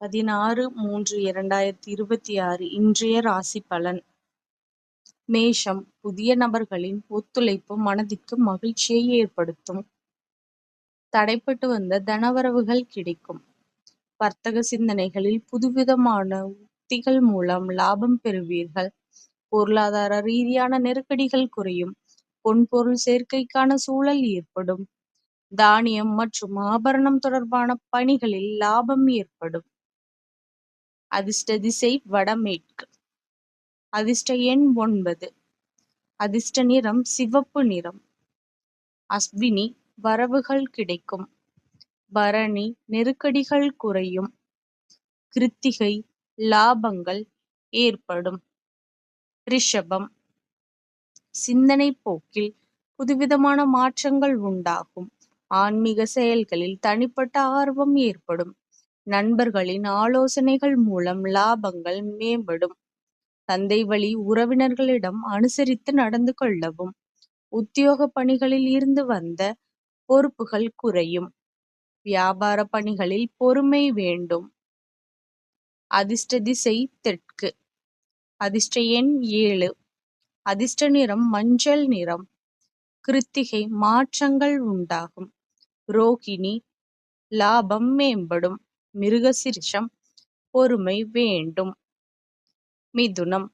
16/3/2026 இன்றைய ராசி பலன். மேஷம். புதிய நபர்களின் ஒத்துழைப்பு மனதிற்கு மகிழ்ச்சியை ஏற்படுத்தும். தடைப்பட்டு வந்த தனவரவுகள் கிடைக்கும். வர்த்தக சிந்தனைகளில் புதுவிதமான உத்திகள் மூலம் லாபம் பெறுவீர்கள். பொருளாதார ரீதியான நெருக்கடிகள் குறையும். பொன்பொருள் சேர்க்கைக்கான சூழல் ஏற்படும். தானியம் மற்றும் ஆபரணம் தொடர்பான பணிகளில் லாபம் ஏற்படும். அதிர்ஷ்ட திசை வடமேற்கு. அதிர்ஷ்ட எண் 9. அதிர்ஷ்ட நிறம் சிவப்பு நிறம். அஸ்வினி. வரவுகள் கிடைக்கும். பரணி. நெருக்கடிகள் குறையும். கிருத்திகை. லாபங்கள் ஏற்படும். ரிஷபம். சிந்தனை போக்கில் புதுவிதமான மாற்றங்கள் உண்டாகும். ஆன்மீக செயல்களில் தனிப்பட்ட ஆர்வம் ஏற்படும். நண்பர்களின் ஆலோசனைகள் மூலம் லாபங்கள் மேம்படும். தந்தை வழி உறவினர்களிடம் அனுசரித்து நடந்து கொள்ளவும். உத்தியோக பணிகளில் இருந்து வந்த பொறுப்புகள் குறையும். வியாபார பணிகளில் பொறுமை வேண்டும். அதிர்ஷ்ட திசை தெற்கு. அதிர்ஷ்ட எண் 7. அதிர்ஷ்ட நிறம் மஞ்சள் நிறம். கிருத்திகை. மாற்றங்கள் உண்டாகும். ரோகிணி. லாபம் மேம்படும். மிருகசீரிஷம். பொறுமை வேண்டும். மிதுனம்.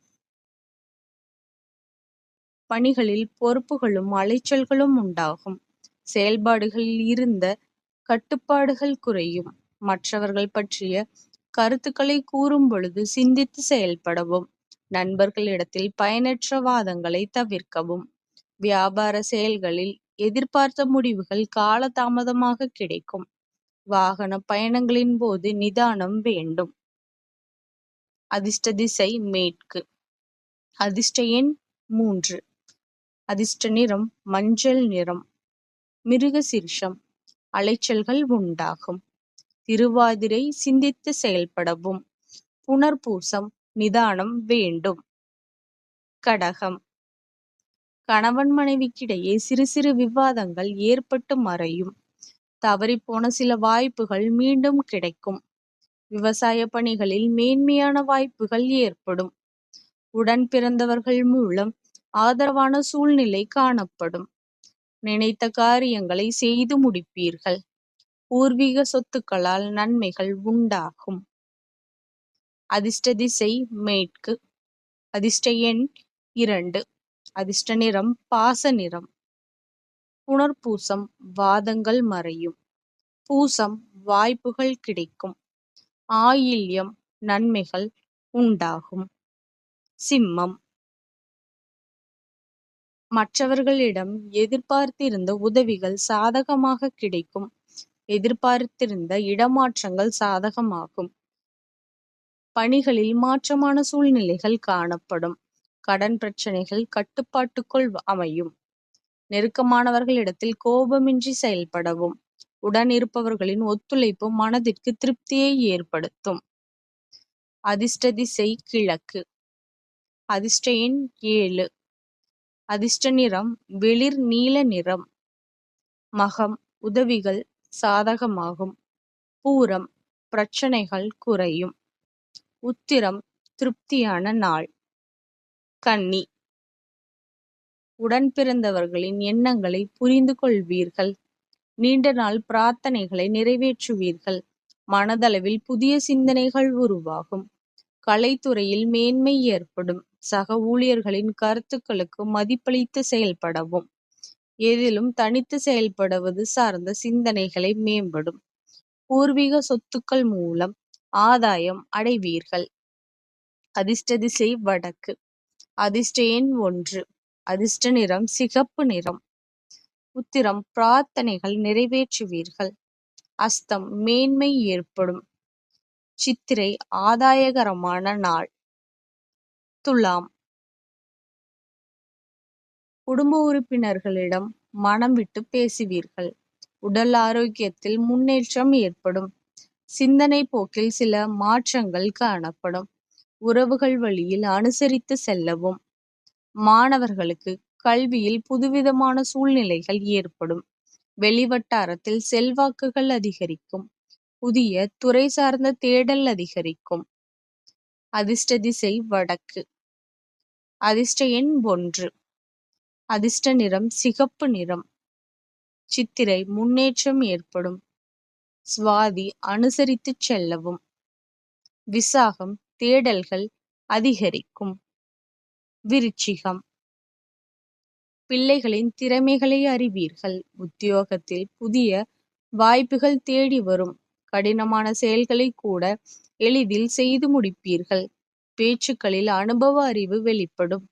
பணிகளில் பொறுப்புகளும் அலைச்சல்களும் உண்டாகும். செயல்பாடுகளில் இருந்த கட்டுப்பாடுகள் குறையும். மற்றவர்கள் பற்றிய கருத்துக்களை கூறும் பொழுது சிந்தித்து செயல்படவும். நண்பர்களிடத்தில் பயனற்ற வாதங்களை தவிர்க்கவும். வியாபார செயல்களில் எதிர்பார்த்த முடிவுகள் காலதாமதமாக கிடைக்கும். வாகன பயணங்களின் போது நிதானம் வேண்டும். அதிர்ஷ்ட திசை மேற்கு. அதிர்ஷ்ட எண் 3. அதிர்ஷ்ட நிறம் மஞ்சள் நிறம். மிருகசீரிஷம். அலைச்சல்கள் உண்டாகும். திருவாதிரை. சிந்தித்து செயல்படவும். புனர்பூசம். நிதானம் வேண்டும். கடகம். கணவன் மனைவிக்கிடையே சிறு சிறு விவாதங்கள் ஏற்பட்டு மறையும். தவறிப்போன சில வாய்ப்புகள் மீண்டும் கிடைக்கும். விவசாய பணிகளில் மேன்மையான வாய்ப்புகள் ஏற்படும். உடன் பிறந்தவர்கள் மூலம் ஆதரவான சூழ்நிலை காணப்படும். நினைத்த காரியங்களை செய்து முடிப்பீர்கள். பூர்வீக சொத்துக்களால் நன்மைகள் உண்டாகும். அதிர்ஷ்ட திசை மேற்கு. அதிர்ஷ்ட எண் 2. அதிர்ஷ்ட நிறம் பாச நிறம். புனர்பூசம். வாதங்கள் மறையும். பூசம். வாய்ப்புகள் கிடைக்கும். ஆயில்யம். நன்மைகள் உண்டாகும். சிம்மம். மற்றவர்களிடம் எதிர்பார்த்திருந்த உதவிகள் சாதகமாக கிடைக்கும். எதிர்பார்த்திருந்த இடமாற்றங்கள் சாதகமாகும். பணிகளில் மாற்றமான சூழ்நிலைகள் காணப்படும். கடன் பிரச்சனைகள் கட்டுப்பாட்டுக்குள் அமையும். நெருக்கமானவர்களிடத்தில் கோபமின்றி செயல்படவும். உடன் இருப்பவர்களின் ஒத்துழைப்பு மனதிற்கு திருப்தியை ஏற்படுத்தும். அதிர்ஷ்ட திசை கிழக்கு. அதிர்ஷ்ட எண் 7. அதிர்ஷ்ட நிறம் வெளிர் நீல நிறம். மகம். உதவிகள் சாதகமாகும். பூரம். பிரச்சனைகள் குறையும். உத்திரம். திருப்தியான நாள். கன்னி. உடன் பிறந்தவர்களின் எண்ணங்களை புரிந்து கொள்வீர்கள். நீண்ட நாள் பிரார்த்தனைகளை நிறைவேற்றுவீர்கள். மனதளவில் புதிய சிந்தனைகள் உருவாகும். கலைத்துறையில் மேன்மை ஏற்படும். சக ஊழியர்களின் கருத்துக்களுக்கு மதிப்பளித்து செயல்படவும். எதிலும் தனித்து செயல்படுவது சார்ந்த சிந்தனைகளை மேம்படும். பூர்வீக சொத்துக்கள் மூலம் ஆதாயம் அடைவீர்கள். அதிர்ஷ்ட திசை வடக்கு. அதிர்ஷ்ட எண் 1. அதிர்ஷ்ட நிறம் சிகப்பு நிறம். உத்திரம். பிரார்த்தனைகள் நிறைவேற்றுவீர்கள். அஸ்தம். மேன்மை ஏற்படும். சித்திரை. ஆதாயகரமான நாள். துலாம். குடும்ப உறுப்பினர்களிடம் மனம் விட்டு பேசுவீர்கள். உடல் ஆரோக்கியத்தில் முன்னேற்றம் ஏற்படும். சிந்தனை போக்கில் சில மாற்றங்கள் காணப்படும். உறவுகள் வழியில் அனுசரித்து செல்லவும். மாணவர்களுக்கு கல்வியில் புதுவிதமான சூழ்நிலைகள் ஏற்படும். வெளிவட்டாரத்தில் செல்வாக்குகள் அதிகரிக்கும். புதிய துறை சார்ந்த தேடல் அதிகரிக்கும். அதிர்ஷ்ட திசை வடக்கு. அதிர்ஷ்ட எண் 1. அதிர்ஷ்ட நிறம் சிகப்பு நிறம். சித்திரை முன்னேற்றம் ஏற்படும். சுவாதி அனுசரித்துச் செல்லவும். விசாகம் தேடல்கள் அதிகரிக்கும். விருச்சிகம் பிள்ளைகளின் திறமைகளை அறிவீர்கள். உத்தியோகத்தில் புதிய வாய்ப்புகள் தேடி வரும். கடினமான செயல்களை கூட எளிதில் செய்து முடிப்பீர்கள். பேச்சுக்களில் அனுபவ அறிவு வெளிப்படும்.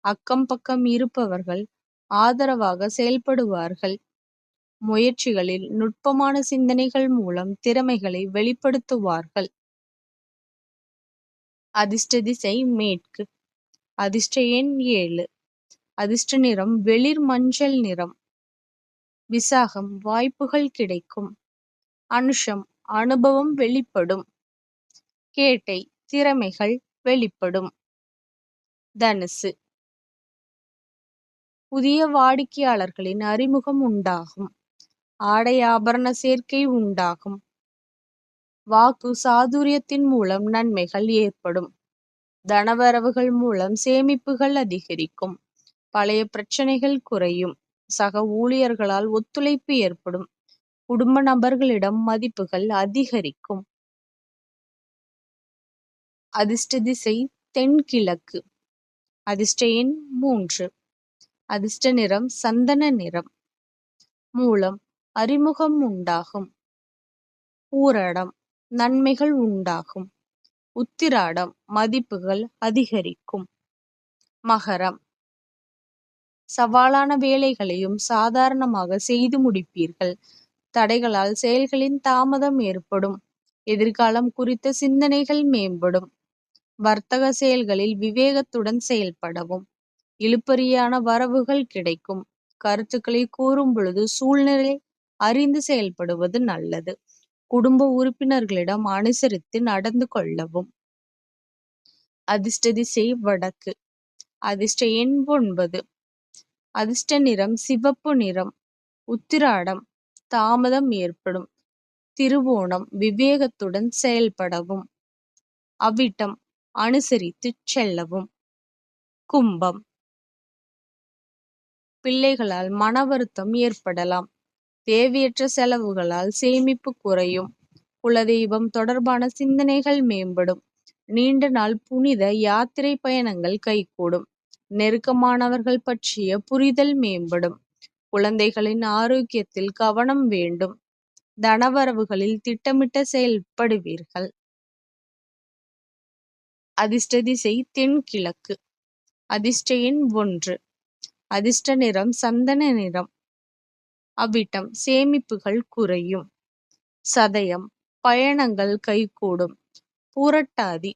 அக்கம் பக்கம் இருப்பவர்கள் ஆதரவாக செயல்படுவார்கள். முயற்சிகளில் நுட்பமான சிந்தனைகள் மூலம் திறமைகளை வெளிப்படுத்துவார்கள். அதிர்ஷ்ட திசை மேற்கு. அதிர்ஷ்ட எண் 7. அதிர்ஷ்ட நிறம் வெளிர் மஞ்சள் நிறம். விசாகம் வாய்ப்புகள் கிடைக்கும். அனுஷம் அனுபவம் வெளிப்படும். கேட்டை திறமைகள் வெளிப்படும். தனுசு புதிய வாடிக்கையாளர்களின் அறிமுகம் உண்டாகும். ஆடை ஆபரண சேர்க்கை உண்டாகும். வாக்கு சாதுரியத்தின் மூலம் நன்மைகள் ஏற்படும். தனவரவுகள் மூலம் சேமிப்புகள் அதிகரிக்கும். பழைய பிரச்சனைகள் குறையும். சக ஊழியர்களால் ஒத்துழைப்பு ஏற்படும். குடும்ப நபர்களிடம் மதிப்புகள் அதிகரிக்கும். அதிர்ஷ்ட திசை தென்கிழக்கு. அதிர்ஷ்ட எண் 3. அதிர்ஷ்ட நிறம் சந்தன நிறம். மூலம் அறிமுகம் உண்டாகும். பூராடம் நன்மைகள் உண்டாகும். உத்திராடம் மதிப்புகள் அதிகரிக்கும். மகரம் சவாலான வேலைகளையும் சாதாரணமாக செய்து முடிப்பீர்கள். தடைகளால் செயல்களின் தாமதம் ஏற்படும். எதிர்காலம் குறித்த சிந்தனைகள் மேம்படும். வர்த்தக செயல்களில் விவேகத்துடன் செயல்படவும். இழுபறியான வரவுகள் கிடைக்கும். கருத்துக்களை கூறும் பொழுது சூழ்நிலை அறிந்து செயல்படுவது நல்லது. குடும்ப உறுப்பினர்களிடம் அனுசரித்து நடந்து கொள்ளவும். அதிர்ஷ்ட திசை வடக்கு. அதிர்ஷ்ட எண் 9. அதிர்ஷ்ட நிறம் சிவப்பு நிறம். உத்திராடம் தாமதம் ஏற்படும். திருவோணம் விவேகத்துடன் செயல்படவும். அவிட்டம் அனுசரித்து செல்லவும். கும்பம் பிள்ளைகளால் மன வருத்தம் ஏற்படலாம். தேவையற்ற செலவுகளால் சேமிப்பு குறையும். குலதெய்வம் தொடர்பான சிந்தனைகள் மேம்படும். நீண்ட நாள் புனித யாத்திரை பயணங்கள் கைகூடும். நெருக்கமானவர்கள் பற்றிய புரிதல் மேம்படும். குழந்தைகளின் ஆரோக்கியத்தில் கவனம் வேண்டும். தனவரவுகளில் திட்டமிட்ட செயல்படுவீர்கள். அதிர்ஷ்ட திசை தென்கிழக்கு. அதிர்ஷ்ட எண் 1. அதிர்ஷ்ட நிறம் சந்தன நிறம். அவிட்டம் சேமிப்புகள் குறையும். சதயம் பயணங்கள் கைகூடும். பூரட்டாதி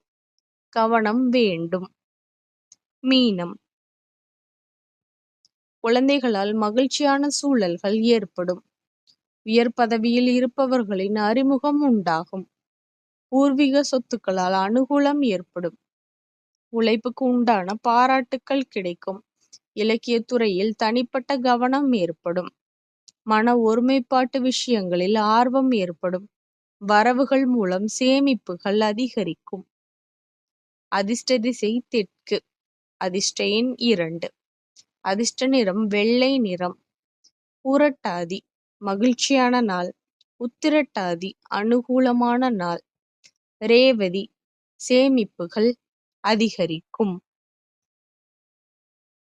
கவனம் வேண்டும். மீனம் குழந்தைகளால் மகிழ்ச்சியான சூழல்கள் ஏற்படும். உயர் பதவியில் இருப்பவர்களின் அறிமுகம் உண்டாகும். பூர்வீக சொத்துக்களால் அனுகூலம் ஏற்படும். உழைப்புக்கு உண்டான பாராட்டுக்கள் கிடைக்கும். இலக்கிய துறையில் தனிப்பட்ட கவனம் ஏற்படும். மன ஒருமைப்பாட்டு விஷயங்களில் ஆர்வம் ஏற்படும். வரவுகள் மூலம் சேமிப்புகள் அதிகரிக்கும். அதிர்ஷ்ட திசை தெற்கு. அதிர்ஷ்ட எண் 2. அதிர்ஷ்ட நிறம் வெள்ளை நிறம். பூரட்டாதி மகிழ்ச்சியான நாள். உத்திரட்டாதி அனுகூலமான நாள். ரேவதி சேமிப்புகள் அதிகரிக்கும்.